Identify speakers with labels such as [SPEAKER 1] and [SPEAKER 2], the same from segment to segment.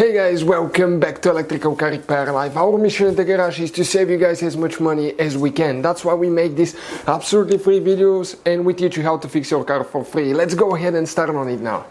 [SPEAKER 1] Hey guys, welcome back to Electrical Car Repair Live. Our mission in the garage is to save you guys as much money as we can. That's why we make these absolutely free videos and we teach you how to fix your car for free. Let's go ahead and start on it now.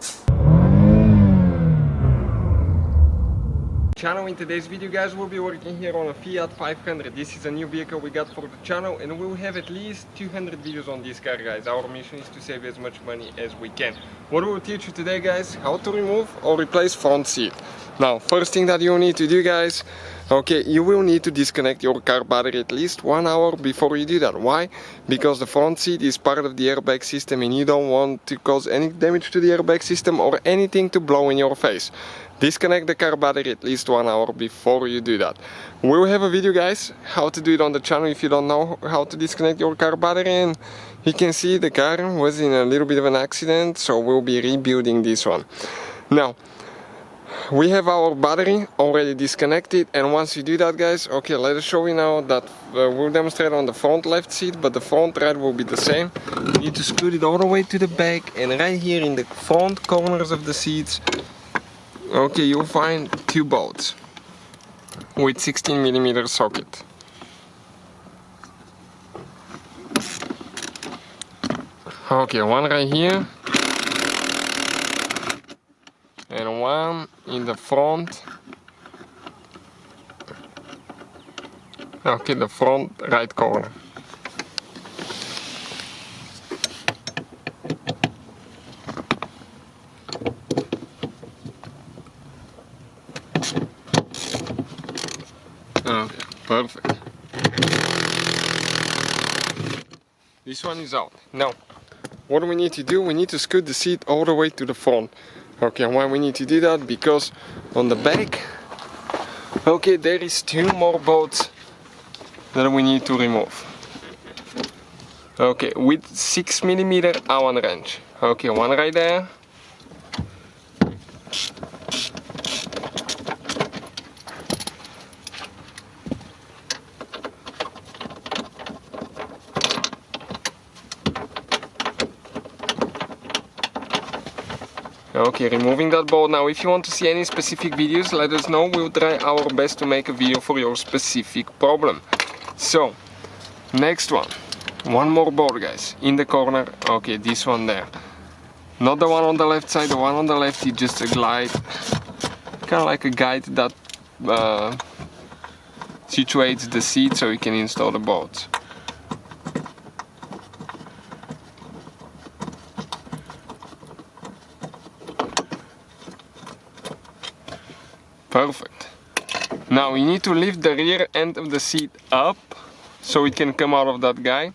[SPEAKER 1] Channel. In today's video, guys, we'll be working here on a Fiat 500. This is a new vehicle we got for the channel and we'll have at least 200 videos on this car, guys. Our mission is to save as much money as we can. What we'll teach you today, guys, how to remove or replace front seat. Now, first thing that you need to do, guys, okay, you will need to disconnect your car battery at least 1 hour before you do that. Why? Because the front seat is part of the airbag system and you don't want to cause any damage to the airbag system or anything to blow in your face. Disconnect the car battery at least 1 hour before you do that. We'll have a video, guys, how to do it on the channel if you don't know how to disconnect your car battery. And you can see the car was in a little bit of an accident, so we'll be rebuilding this one. Now, we have our battery already disconnected, and once you do that, guys, okay, let us show you now that we'll demonstrate on the front left seat, but the front right will be the same. You need to scoot it all the way to the back, and right here in the front corners of the seats, okay, you'll find two bolts with 16mm socket. Okay, one right here and one in the front. Okay, the front right corner. Okay, perfect. This one is out. Now, what do we need to do? We need to scoot the seat all the way to the front. Okay, why we need to do that? Because on the back, okay, there is two more bolts that we need to remove. Okay, with 6mm Allen wrench. Okay, one right there. Okay, removing that bolt. Now, if you want to see any specific videos, let us know. We'll try our best to make a video for your specific problem. So, next one more bolt, guys, in the corner. Okay, this one there. Not the one on the left side, the one on the left is just a glide, kind of like a guide that situates the seat so you can install the bolts. Perfect. Now you need to lift the rear end of the seat up so it can come out of that guy.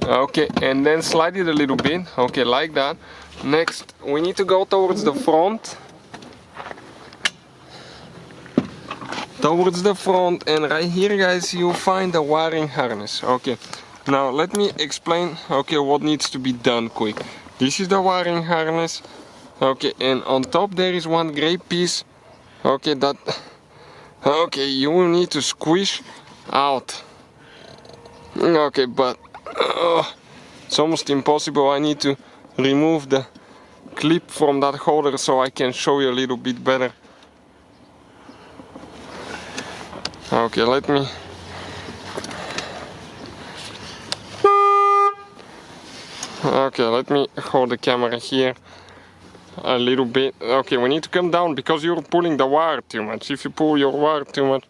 [SPEAKER 1] Okay, and then slide it a little bit. Okay, like that. Next, we need to go towards the front. Towards the front, and right here, guys, you'll find the wiring harness. Okay, now let me explain, okay, what needs to be done quick. This is the wiring harness. Okay, and on top there is one gray piece. Okay, that, okay, you will need to squish out. Okay, but it's almost impossible. I need to remove the clip from that holder so I can show you a little bit better. Okay, let me. Okay, let me hold the camera here a little bit. Okay, we need to come down because you're pulling the wire too much. If you pull your wire too much,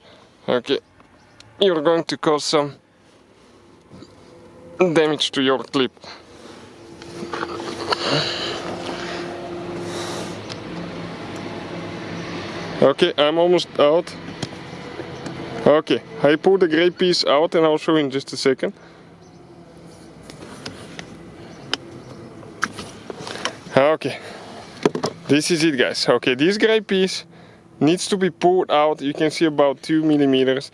[SPEAKER 1] okay, you're going to cause some damage to your clip. Okay, I'm almost out. Okay, I pull the gray piece out and I'll show you in just a second. Okay. This is it, guys. Okay, this gray piece needs to be pulled out. You can see about 2mm,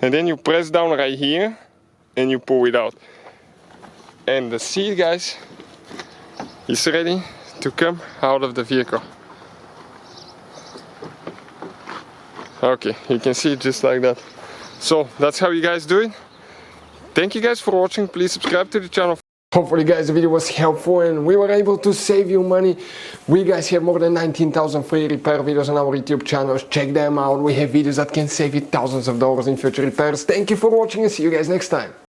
[SPEAKER 1] and then you press down right here and you pull it out. And the seat, guys, is ready to come out of the vehicle. Okay, you can see it just like that. So that's how you guys do it. Thank you guys for watching. Please subscribe to the channel. Hopefully guys the video was helpful and we were able to save you money. We guys have more than 19,000 free repair videos on our YouTube channels. Check them out. We have videos that can save you thousands of dollars in future repairs. Thank you for watching and see you guys next time.